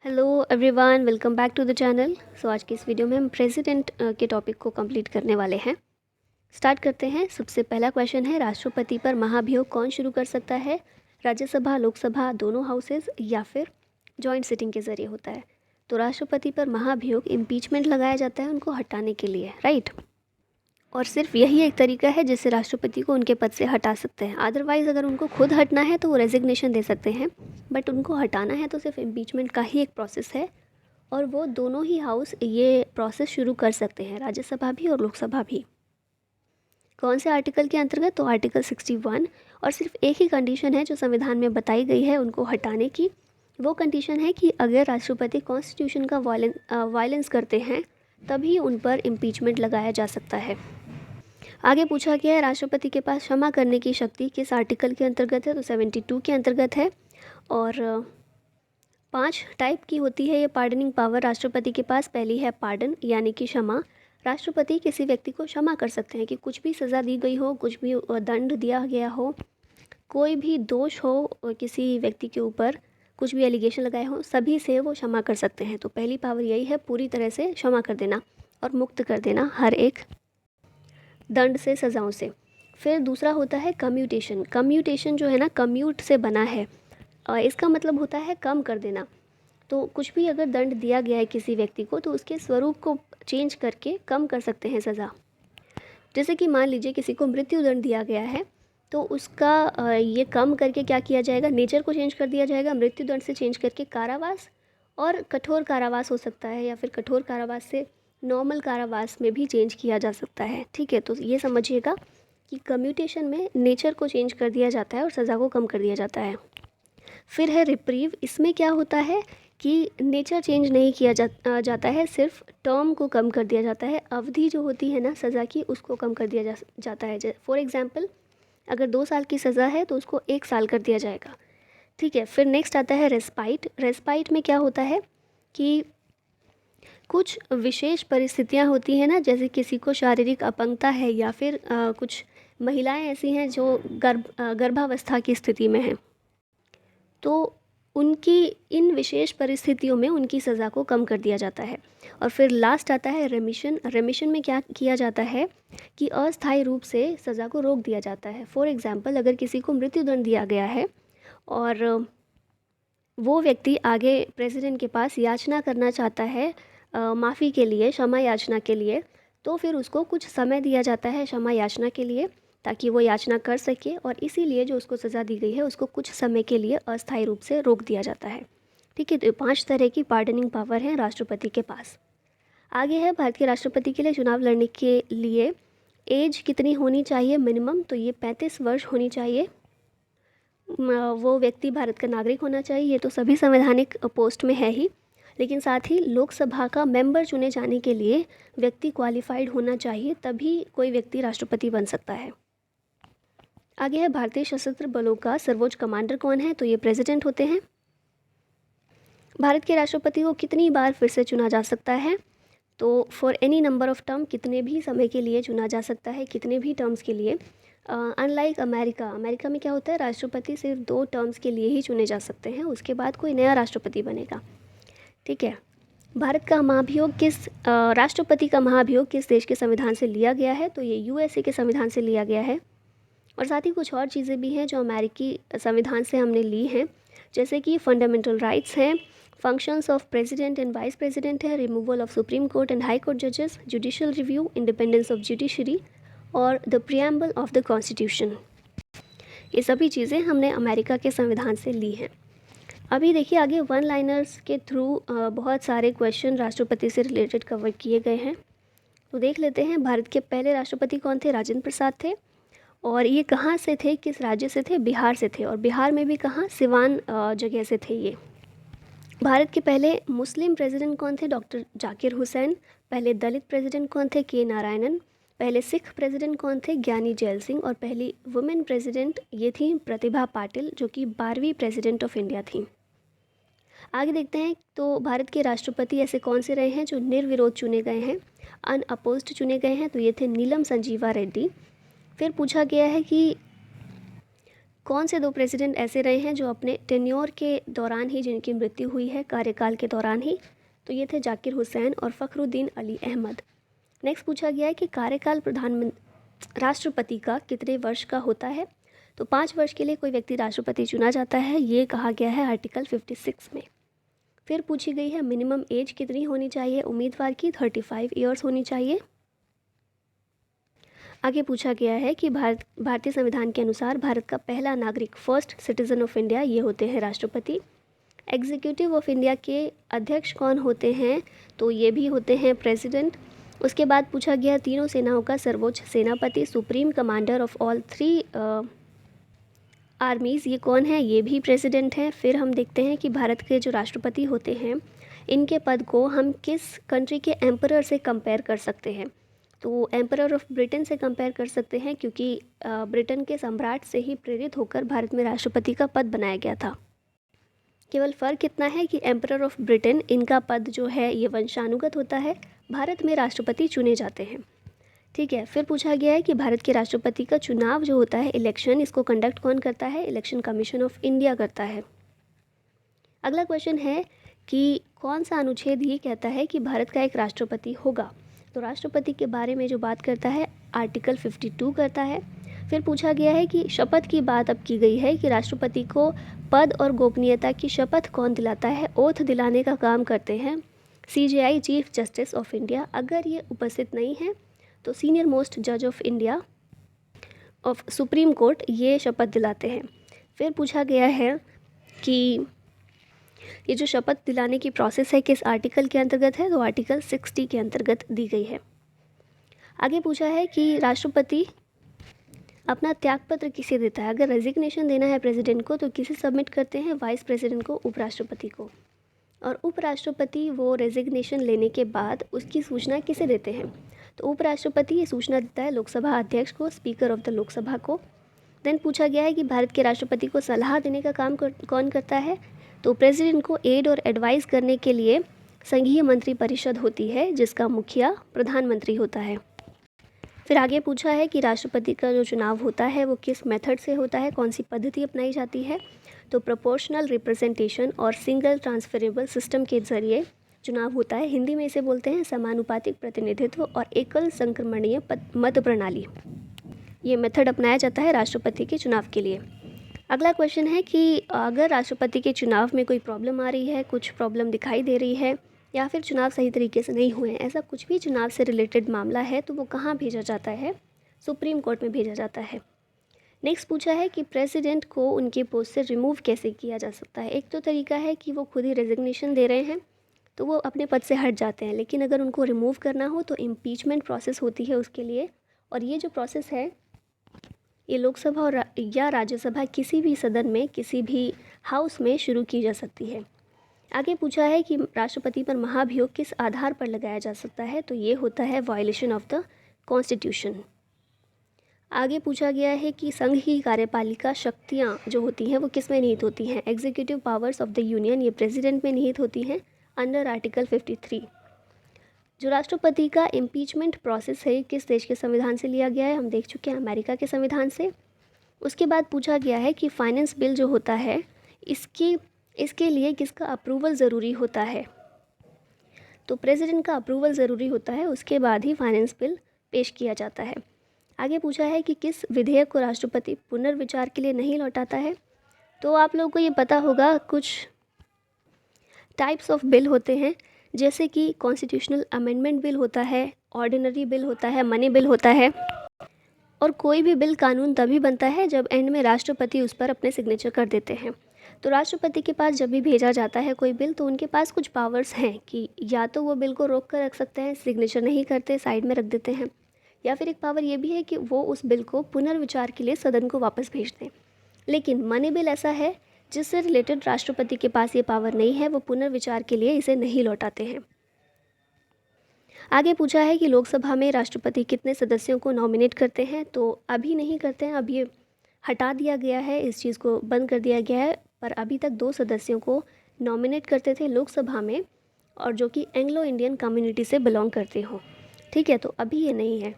Hello everyone, welcome back to the channel. आज की इस वीडियो में हम प्रेसिडेंट के टॉपिक को कंप्लीट करने वाले हैं। स्टार्ट करते हैं। सबसे पहला क्वेश्चन है, राष्ट्रपति पर महाभियोग कौन शुरू कर सकता है? राज्यसभा, लोकसभा, दोनों हाउसेज या फिर जॉइंट सिटिंग के ज़रिए होता है? तो राष्ट्रपति पर महाभियोग इम्पीचमेंट लगाया जाता है उनको हटाने के लिए, राइट। और सिर्फ यही एक तरीका है जिससे राष्ट्रपति को उनके पद से हटा सकते हैं। अदरवाइज़ अगर उनको खुद हटना है तो वो रेजिग्नेशन दे सकते हैं, बट उनको हटाना है तो सिर्फ इम्पीचमेंट का ही एक प्रोसेस है। और वो दोनों ही हाउस ये प्रोसेस शुरू कर सकते हैं, राज्यसभा भी और लोकसभा भी। कौन से आर्टिकल के अंतर्गत? तो आर्टिकल 61। और सिर्फ एक ही कंडीशन है जो संविधान में बताई गई है उनको हटाने की। वो कंडीशन है कि अगर राष्ट्रपति कॉन्स्टिट्यूशन का वायलेंस करते हैं तभी उन पर इम्पीचमेंट लगाया जा सकता है। आगे पूछा गया है, राष्ट्रपति के पास क्षमा करने की शक्ति किस आर्टिकल के अंतर्गत है? तो 72 के अंतर्गत है। और 5 टाइप की होती है ये पार्डनिंग पावर राष्ट्रपति के पास। पहली है पार्डन, यानी कि क्षमा। राष्ट्रपति किसी व्यक्ति को क्षमा कर सकते हैं कि कुछ भी सज़ा दी गई हो, कुछ भी दंड दिया गया हो, कोई भी दोष हो किसी व्यक्ति के ऊपर, कुछ भी एलिगेशन लगाए हो, सभी से वो क्षमा कर सकते हैं। तो पहली पावर यही है, पूरी तरह से क्षमा कर देना और मुक्त कर देना हर एक दंड से, सज़ाओं से। फिर दूसरा होता है कम्यूटेशन। कम्यूटेशन जो है ना, कम्यूट से बना है, इसका मतलब होता है कम कर देना। तो कुछ भी अगर दंड दिया गया है किसी व्यक्ति को तो उसके स्वरूप को चेंज करके कम कर सकते हैं सज़ा। जैसे कि मान लीजिए किसी को मृत्यु दंड दिया गया है तो उसका ये कम करके क्या किया जाएगा, नेचर को चेंज कर दिया जाएगा। मृत्यु दंड से चेंज करके कारावास और कठोर कारावास हो सकता है, या फिर कठोर कारावास से नॉर्मल कारावास में भी चेंज किया जा सकता है, ठीक है। तो ये समझिएगा कि कम्यूटेशन में नेचर को चेंज कर दिया जाता है और सज़ा को कम कर दिया जाता है। फिर है रिप्रीव। इसमें क्या होता है कि नेचर चेंज नहीं किया जाता है, सिर्फ टर्म को कम कर दिया जाता है। अवधि जो होती है ना सज़ा की, उसको कम कर दिया जाता है। फॉर एग्ज़ाम्पल, अगर 2 साल की सज़ा है तो उसको 1 साल कर दिया जाएगा, ठीक है। फिर नेक्स्ट आता है रेस्पाइट। रेस्पाइट में क्या होता है कि कुछ विशेष परिस्थितियां होती हैं ना, जैसे किसी को शारीरिक अपंगता है, या फिर कुछ महिलाएं ऐसी हैं जो गर्भावस्था की स्थिति में हैं, तो उनकी इन विशेष परिस्थितियों में उनकी सज़ा को कम कर दिया जाता है। और फिर लास्ट आता है रेमिशन। रेमिशन में क्या किया जाता है कि अस्थायी रूप से सज़ा को रोक दिया जाता है। फॉर एग्ज़ाम्पल, अगर किसी को मृत्युदंड दिया गया है और वो व्यक्ति आगे प्रेसिडेंट के पास याचना करना चाहता है माफ़ी के लिए, क्षमा याचना के लिए, तो फिर उसको कुछ समय दिया जाता है क्षमा याचना के लिए, ताकि वो याचना कर सके। और इसीलिए जो उसको सज़ा दी गई है उसको कुछ समय के लिए अस्थायी रूप से रोक दिया जाता है, ठीक है। तो 5 तरह की पार्डनिंग पावर है राष्ट्रपति के पास। आगे है, भारत के राष्ट्रपति के लिए चुनाव लड़ने के लिए एज कितनी होनी चाहिए मिनिमम? तो ये 35 वर्ष होनी चाहिए। वो व्यक्ति भारत का नागरिक होना चाहिए। ये तो सभी संवैधानिक पोस्ट में है ही, लेकिन साथ ही लोकसभा का मेंबर चुने जाने के लिए व्यक्ति क्वालिफाइड होना चाहिए, तभी कोई व्यक्ति राष्ट्रपति बन सकता है। आगे है, भारतीय सशस्त्र बलों का सर्वोच्च कमांडर कौन है? तो ये प्रेसिडेंट होते हैं। भारत के राष्ट्रपति को कितनी बार फिर से चुना जा सकता है? तो for any number of term, कितने भी समय के लिए चुना जा सकता है, कितने भी टर्म्स के लिए। अनलाइक अमेरिका में क्या होता है, राष्ट्रपति सिर्फ 2 टर्म्स के लिए ही चुने जा सकते हैं, उसके बाद कोई नया राष्ट्रपति बनेगा, ठीक है। भारत का महाभियोग राष्ट्रपति का महाभियोग किस देश के संविधान से लिया गया है? तो ये यूएसए के संविधान से लिया गया है। और साथ ही कुछ और चीज़ें भी हैं जो अमेरिकी संविधान से हमने ली हैं, जैसे कि फंडामेंटल राइट्स हैं, functions of president and vice president है, removal of supreme court and high court जजेस, judicial review, independence of judiciary और the preamble of the constitution. ये सभी चीज़ें हमने अमेरिका के संविधान से ली हैं। अभी देखिए आगे वन लाइनर्स के थ्रू बहुत सारे क्वेश्चन राष्ट्रपति से रिलेटेड कवर किए गए हैं, तो देख लेते हैं। भारत के पहले राष्ट्रपति कौन थे? राजेंद्र प्रसाद थे। और ये कहाँ से थे, किस राज्य से थे? बिहार से थे। और बिहार में भी कहाँ? सिवान जगह से थे ये। भारत के पहले मुस्लिम प्रेसिडेंट कौन थे? डॉक्टर जाकिर हुसैन। पहले दलित प्रेसिडेंट कौन थे? के नारायणन। पहले सिख प्रेसिडेंट कौन थे? ज्ञानी जैल सिंह। और पहली वुमेन प्रेसिडेंट ये थी प्रतिभा पाटिल, जो कि 12वीं प्रेसिडेंट ऑफ इंडिया थी। आगे देखते हैं, तो भारत के राष्ट्रपति ऐसे कौन से रहे हैं जो निर्विरोध चुने गए हैं, अनअपोज्ड चुने गए हैं? तो ये थे नीलम संजीवा रेड्डी। फिर पूछा गया है कि कौन से 2 प्रेसिडेंट ऐसे रहे हैं जो अपने टेन्योर के दौरान ही जिनकी मृत्यु हुई है, कार्यकाल के दौरान ही? तो ये थे जाकिर हुसैन और फ़खरुद्दीन अली अहमद। नेक्स्ट पूछा गया है कि कार्यकाल राष्ट्रपति का कितने वर्ष का होता है? तो 5 वर्ष के लिए कोई व्यक्ति राष्ट्रपति चुना जाता है, ये कहा गया है आर्टिकल 56 में। फिर पूछी गई है मिनिमम एज कितनी होनी चाहिए उम्मीदवार की? 35 ईयर्स होनी चाहिए। आगे पूछा गया है कि भारतीय संविधान के अनुसार भारत का पहला नागरिक, फर्स्ट सिटीजन ऑफ इंडिया, ये होते हैं राष्ट्रपति। एग्जीक्यूटिव ऑफ इंडिया के अध्यक्ष कौन होते हैं? तो ये भी होते हैं प्रेसिडेंट। उसके बाद पूछा गया तीनों सेनाओं का सर्वोच्च सेनापति, supreme commander of all 3 armies, ये कौन है? ये भी प्रेसिडेंट हैं। फिर हम देखते हैं कि भारत के जो राष्ट्रपति होते हैं इनके पद को हम किस कंट्री के एम्परर से कंपेयर कर सकते हैं? तो एम्परर ऑफ ब्रिटेन से कंपेयर कर सकते हैं, क्योंकि ब्रिटेन के सम्राट से ही प्रेरित होकर भारत में राष्ट्रपति का पद बनाया गया था। केवल फ़र्क इतना है कि एम्परर ऑफ ब्रिटेन, इनका पद जो है ये वंशानुगत होता है, भारत में राष्ट्रपति चुने जाते हैं। ठीक है। फिर पूछा गया है कि भारत के राष्ट्रपति का चुनाव जो होता है, इलेक्शन, इसको कंडक्ट कौन करता है? इलेक्शन कमीशन ऑफ इंडिया करता है। अगला क्वेश्चन है कि कौन सा अनुच्छेद ये कहता है कि भारत का एक राष्ट्रपति होगा? तो राष्ट्रपति के बारे में जो बात करता है आर्टिकल 52 करता है। फिर पूछा गया है कि शपथ की बात अब की गई है कि राष्ट्रपति को पद और गोपनीयता की शपथ कौन दिलाता है? ओथ दिलाने का काम करते हैं CJI, chief justice of India. अगर ये उपस्थित नहीं है तो सीनियर मोस्ट जज of India of supreme court ये शपथ दिलाते हैं। फिर पूछा गया है कि ये जो शपथ दिलाने की प्रोसेस है किस आर्टिकल के अंतर्गत है? तो आर्टिकल 60 के अंतर्गत दी गई है। आगे पूछा है कि राष्ट्रपति अपना त्यागपत्र किसे देता है? अगर रेजिग्नेशन देना है प्रेसिडेंट को तो किसे सबमिट करते हैं? वाइस प्रेसिडेंट को, उपराष्ट्रपति को। और उपराष्ट्रपति वो रेजिग्नेशन लेने के बाद उसकी सूचना किसे देते हैं? तो उपराष्ट्रपति ये सूचना देता है लोकसभा अध्यक्ष को, स्पीकर ऑफ द लोकसभा को। देन पूछा गया है कि भारत के राष्ट्रपति को सलाह देने का काम कौन करता है? तो प्रेसिडेंट को एड और एडवाइस करने के लिए संघीय मंत्री परिषद होती है, जिसका मुखिया प्रधानमंत्री होता है। फिर आगे पूछा है कि राष्ट्रपति का जो चुनाव होता है वो किस मेथड से होता है, कौन सी पद्धति अपनाई जाती है? तो प्रोपोर्शनल रिप्रेजेंटेशन और सिंगल ट्रांसफरेबल सिस्टम के जरिए चुनाव होता है। हिंदी में इसे बोलते हैं समानुपातिक प्रतिनिधित्व और एकल संक्रमणीय मत प्रणाली। ये मेथड अपनाया जाता है राष्ट्रपति के चुनाव के लिए। अगला क्वेश्चन है कि अगर राष्ट्रपति के चुनाव में कोई प्रॉब्लम आ रही है, कुछ प्रॉब्लम दिखाई दे रही है, या फिर चुनाव सही तरीके से नहीं हुए हैं, ऐसा कुछ भी चुनाव से रिलेटेड मामला है, तो वो कहाँ भेजा जाता है? सुप्रीम कोर्ट में भेजा जाता है। नेक्स्ट पूछा है कि प्रेसिडेंट को उनके पोस्ट से रिमूव कैसे किया जा सकता है? एक तो तरीका है कि वो खुद ही रेजिग्नेशन दे रहे हैं तो वो अपने पद से हट जाते हैं, लेकिन अगर उनको रिमूव करना हो तो इम्पीचमेंट प्रोसेस होती है उसके लिए, और ये जो प्रोसेस है ये लोकसभा और या राज्यसभा किसी भी सदन में, किसी भी हाउस में शुरू की जा सकती है। आगे पूछा है कि राष्ट्रपति पर महाभियोग किस आधार पर लगाया जा सकता है? तो ये होता है वायलेशन ऑफ द कॉन्स्टिट्यूशन। आगे पूछा गया है कि संघ की कार्यपालिका शक्तियाँ जो होती हैं वो किस में निहित होती हैं? Executive powers of the union, ये प्रेसिडेंट में निहित होती हैं अंडर आर्टिकल 53। जो राष्ट्रपति का इम्पीचमेंट प्रोसेस है किस देश के संविधान से लिया गया है? हम देख चुके हैं अमेरिका के संविधान से। उसके बाद पूछा गया है कि फाइनेंस बिल जो होता है इसके लिए किसका अप्रूवल ज़रूरी होता है? तो प्रेसिडेंट का अप्रूवल ज़रूरी होता है, उसके बाद ही फाइनेंस बिल पेश किया जाता है। आगे पूछा है कि किस विधेयक को राष्ट्रपति पुनर्विचार के लिए नहीं लौटाता है? तो आप लोगों को ये पता होगा, कुछ टाइप्स ऑफ बिल होते हैं, जैसे कि कॉन्स्टिट्यूशनल अमेंडमेंट बिल होता है, ऑर्डिनरी बिल होता है, मनी बिल होता है। और कोई भी बिल कानून तभी बनता है जब एंड में राष्ट्रपति उस पर अपने सिग्नेचर कर देते हैं। तो राष्ट्रपति के पास जब भी भेजा जाता है कोई बिल, तो उनके पास कुछ पावर्स हैं कि या तो वो बिल को रोक कर रख सकते हैं, सिग्नेचर नहीं करते, साइड में रख देते हैं, या फिर एक पावर ये भी है कि वो उस बिल को पुनर्विचार के लिए सदन को वापस भेज दें। लेकिन मनी बिल ऐसा है जिससे रिलेटेड राष्ट्रपति के पास ये पावर नहीं है, वो पुनर्विचार के लिए इसे नहीं लौटाते हैं। आगे पूछा है कि लोकसभा में राष्ट्रपति कितने सदस्यों को नॉमिनेट करते हैं? तो अभी नहीं करते हैं, अब ये हटा दिया गया है, इस चीज़ को बंद कर दिया गया है। पर अभी तक 2 सदस्यों को नॉमिनेट करते थे लोकसभा में, और जो कि एंग्लो इंडियन कम्युनिटी से बिलोंग करते हों। ठीक है, तो अभी ये नहीं है।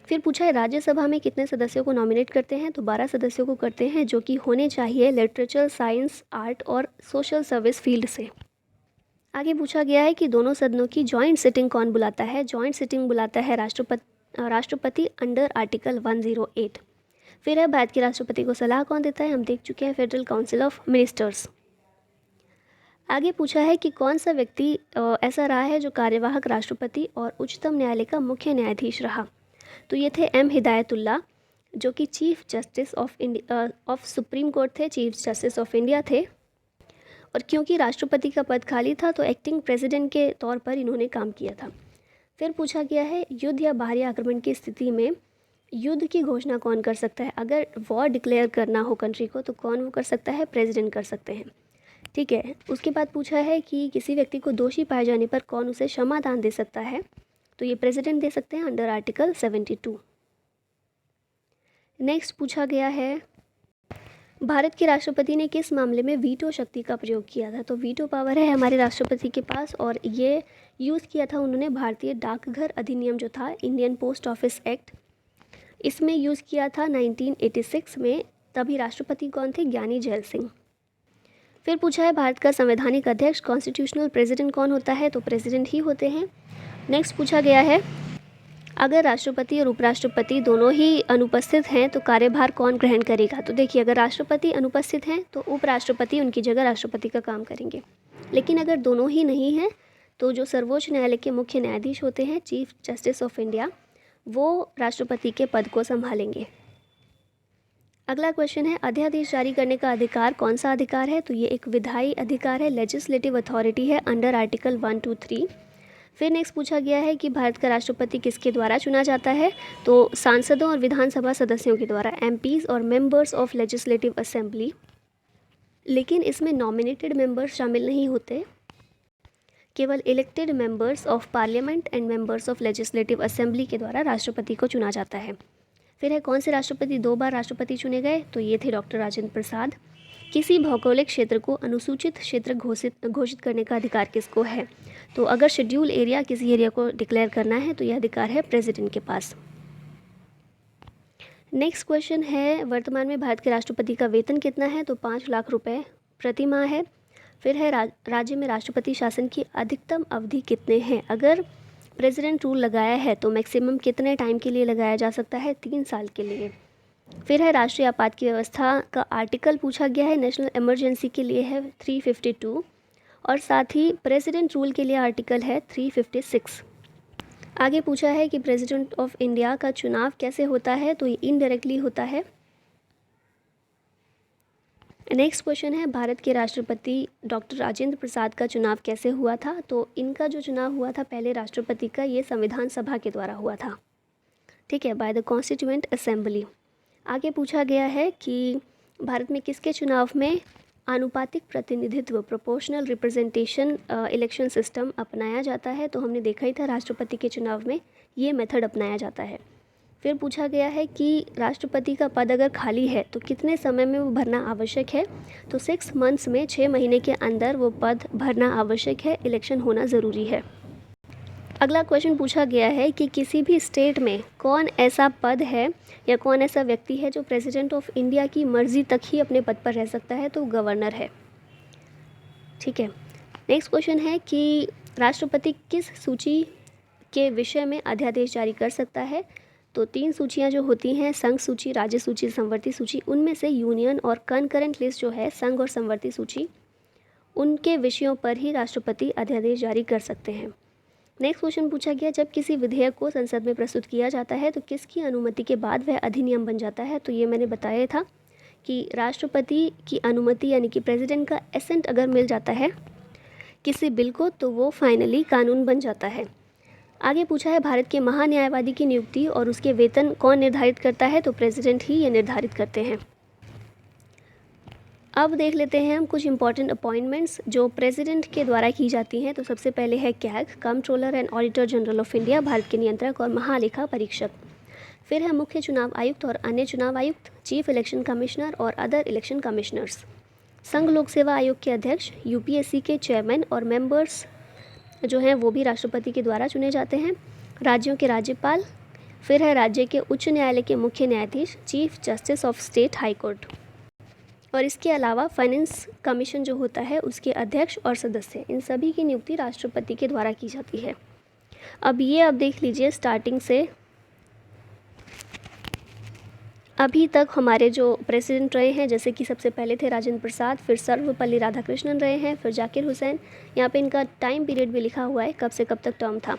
फिर पूछा है राज्यसभा में कितने सदस्यों को नॉमिनेट करते हैं, तो 12 सदस्यों को करते हैं, जो कि होने चाहिए लिटरेचर, साइंस, आर्ट और सोशल सर्विस फील्ड से। आगे पूछा गया है कि दोनों सदनों की जॉइंट सिटिंग कौन बुलाता है। जॉइंट सिटिंग बुलाता है राष्ट्रपति अंडर आर्टिकल 108। फिर है भारत के राष्ट्रपति को सलाह कौन देता है, हम देख चुके हैं, फेडरल काउंसिल ऑफ मिनिस्टर्स। आगे पूछा है कि कौन सा व्यक्ति ऐसा रहा है जो कार्यवाहक राष्ट्रपति और उच्चतम न्यायालय का मुख्य न्यायाधीश रहा, तो ये थे एम हिदायतुल्ला, जो कि chief justice of supreme court थे, चीफ जस्टिस ऑफ इंडिया थे। और क्योंकि राष्ट्रपति का पद खाली था तो एक्टिंग प्रेसिडेंट के तौर पर इन्होंने काम किया था। फिर पूछा गया है युद्ध या बाहरी आक्रमण की स्थिति में युद्ध की घोषणा कौन कर सकता है। अगर वॉर डिक्लेयर करना हो कंट्री को तो कौन वो कर सकता है, प्रेसिडेंट कर सकते हैं। ठीक है, उसके बाद पूछा है कि किसी व्यक्ति को दोषी पाए जाने पर कौन उसे क्षमादान दे सकता है, तो ये प्रेसिडेंट दे सकते हैं अंडर आर्टिकल 72। नेक्स्ट पूछा गया है भारत के राष्ट्रपति ने किस मामले में वीटो शक्ति का प्रयोग किया था, तो वीटो पावर है हमारे राष्ट्रपति के पास और ये यूज़ किया था उन्होंने भारतीय डाकघर अधिनियम जो था, इंडियन पोस्ट ऑफिस एक्ट, इसमें यूज़ किया था 1986 में। तभी राष्ट्रपति कौन थे, ज्ञानी जैल सिंह। फिर पूछा है भारत का संवैधानिक अध्यक्ष कॉन्स्टिट्यूशनल प्रेसिडेंट कौन होता है, तो प्रेसिडेंट ही होते हैं। नेक्स्ट पूछा गया है अगर राष्ट्रपति और उपराष्ट्रपति दोनों ही अनुपस्थित हैं तो कार्यभार कौन ग्रहण करेगा, तो देखिए अगर राष्ट्रपति अनुपस्थित हैं तो उपराष्ट्रपति उनकी जगह राष्ट्रपति का काम करेंगे, लेकिन अगर दोनों ही नहीं हैं तो जो सर्वोच्च न्यायालय के मुख्य न्यायाधीश होते हैं, चीफ जस्टिस ऑफ इंडिया, वो राष्ट्रपति के पद को संभालेंगे। अगला क्वेश्चन है अध्यादेश जारी करने का अधिकार कौन सा अधिकार है, तो ये एक विधायी अधिकार है, लेजिस्लेटिव अथॉरिटी है अंडर आर्टिकल 123। फिर नेक्स्ट पूछा गया है कि भारत का राष्ट्रपति किसके द्वारा चुना जाता है, तो सांसदों और विधानसभा सदस्यों के द्वारा, एमपीज और मेंबर्स ऑफ लेजिस्लेटिव असेंबली, लेकिन इसमें नॉमिनेटेड मेंबर्स शामिल नहीं होते, केवल elected members of parliament and members of legislative assembly के द्वारा राष्ट्रपति को चुना जाता है। फिर है कौन से राष्ट्रपति 2 बार राष्ट्रपति चुने गए, तो ये थे डॉक्टर राजेंद्र प्रसाद। किसी भौगोलिक क्षेत्र को अनुसूचित क्षेत्र घोषित करने का अधिकार किसको है, तो अगर शेड्यूल एरिया किसी एरिया को डिक्लेयर करना है तो यह अधिकार है प्रेसिडेंट के पास। नेक्स्ट क्वेश्चन है वर्तमान में भारत के राष्ट्रपति का वेतन कितना है, तो 5 लाख रुपए प्रति माह है। फिर है राज्य में राष्ट्रपति शासन की अधिकतम अवधि कितने हैं, अगर प्रेसिडेंट रूल लगाया है तो मैक्सिमम कितने टाइम के लिए लगाया जा सकता है, 3 साल के लिए। फिर है राष्ट्रीय आपात की व्यवस्था का आर्टिकल पूछा गया है, नेशनल इमरजेंसी के लिए है 352 और साथ ही प्रेसिडेंट रूल के लिए आर्टिकल है 356। आगे पूछा है कि प्रेसिडेंट ऑफ इंडिया का चुनाव कैसे होता है, तो ये इनडायरेक्टली होता है। नेक्स्ट क्वेश्चन है भारत के राष्ट्रपति डॉक्टर राजेंद्र प्रसाद का चुनाव कैसे हुआ था, तो इनका जो चुनाव हुआ था पहले राष्ट्रपति का, ये संविधान सभा के द्वारा हुआ था, ठीक है, बाय द कॉन्स्टिट्यूएंट असेंबली। आगे पूछा गया है कि भारत में किसके चुनाव में आनुपातिक प्रतिनिधित्व, प्रोपोर्शनल रिप्रेजेंटेशन इलेक्शन सिस्टम अपनाया जाता है, तो हमने देखा ही था राष्ट्रपति के चुनाव में ये मेथड अपनाया जाता है। फिर पूछा गया है कि राष्ट्रपति का पद अगर खाली है तो कितने समय में वो भरना आवश्यक है, तो 6 मंथ्स में, 6 महीने के अंदर वो पद भरना आवश्यक है, इलेक्शन होना ज़रूरी है। अगला क्वेश्चन पूछा गया है कि किसी भी स्टेट में कौन ऐसा पद है या कौन ऐसा व्यक्ति है जो प्रेसिडेंट ऑफ इंडिया की मर्ज़ी तक ही अपने पद पर रह सकता है, तो गवर्नर है, ठीक है। नेक्स्ट क्वेश्चन है कि राष्ट्रपति किस सूची के विषय में अध्यादेश जारी कर सकता है, तो 3 सूचियां जो होती हैं, संघ सूची, राज्य सूची, संवर्ती सूची, उनमें से यूनियन और कनकरेंट लिस्ट जो है, संघ और संवर्ती सूची, उनके विषयों पर ही राष्ट्रपति अध्यादेश जारी कर सकते हैं। नेक्स्ट क्वेश्चन पूछा गया जब किसी विधेयक को संसद में प्रस्तुत किया जाता है तो किसकी अनुमति के बाद वह अधिनियम बन जाता है, तो ये मैंने बताया था कि राष्ट्रपति की अनुमति यानी कि प्रेसिडेंट का एसेंट अगर मिल जाता है किसी बिल को तो वो फाइनली कानून बन जाता है। आगे पूछा है भारत के महान्यायवादी की नियुक्ति और उसके वेतन कौन निर्धारित करता है, तो प्रेसिडेंट ही ये निर्धारित करते हैं। अब देख लेते हैं हम कुछ इंपॉर्टेंट अपॉइंटमेंट्स जो प्रेसिडेंट के द्वारा की जाती हैं। तो सबसे पहले है CAG, controller and auditor general of India, Bharat के नियंत्रक और महालेखा परीक्षक। फिर है मुख्य चुनाव आयुक्त और अन्य चुनाव आयुक्त, चीफ इलेक्शन कमिश्नर और अदर इलेक्शन कमिश्नर्स। संघ लोक सेवा आयोग के अध्यक्ष, यूपीएससी के चेयरमैन और मेंबर्स जो हैं वो भी राष्ट्रपति के द्वारा चुने जाते हैं। राज्यों के राज्यपाल, फिर है राज्य के उच्च न्यायालय के मुख्य न्यायाधीश, chief justice of state high court. और इसके अलावा फाइनेंस कमीशन जो होता है उसके अध्यक्ष और सदस्य, इन सभी की नियुक्ति राष्ट्रपति के द्वारा की जाती है। अब ये आप देख लीजिए, स्टार्टिंग से अभी तक हमारे जो प्रेसिडेंट रहे हैं, जैसे कि सबसे पहले थे राजेंद्र प्रसाद, फिर सर्वपल्ली राधाकृष्णन रहे हैं, फिर जाकिर हुसैन। यहाँ पे इनका टाइम पीरियड भी लिखा हुआ है, कब से कब तक टर्म था।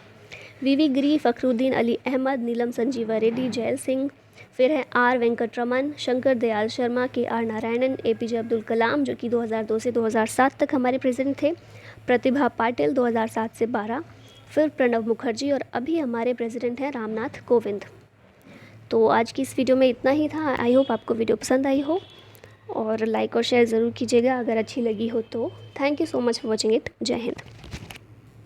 वीवी गिरी, फखरुद्दीन अली अहमद, नीलम संजीवा रेड्डी, जैल सिंह, फिर है आर वेंकटरमन, शंकर दयाल शर्मा, के आर नारायणन, एपीजे अब्दुल कलाम जो कि 2002 से 2007 तक हमारे प्रेसिडेंट थे, प्रतिभा पाटिल 2007 से 12, फिर प्रणब मुखर्जी, और अभी हमारे प्रेसिडेंट हैं रामनाथ कोविंद। तो आज की इस वीडियो में इतना ही था। आई होप आपको वीडियो पसंद आई हो, और लाइक और शेयर ज़रूर कीजिएगा अगर अच्छी लगी हो तो। Thank you so much for watching it. जय हिंद।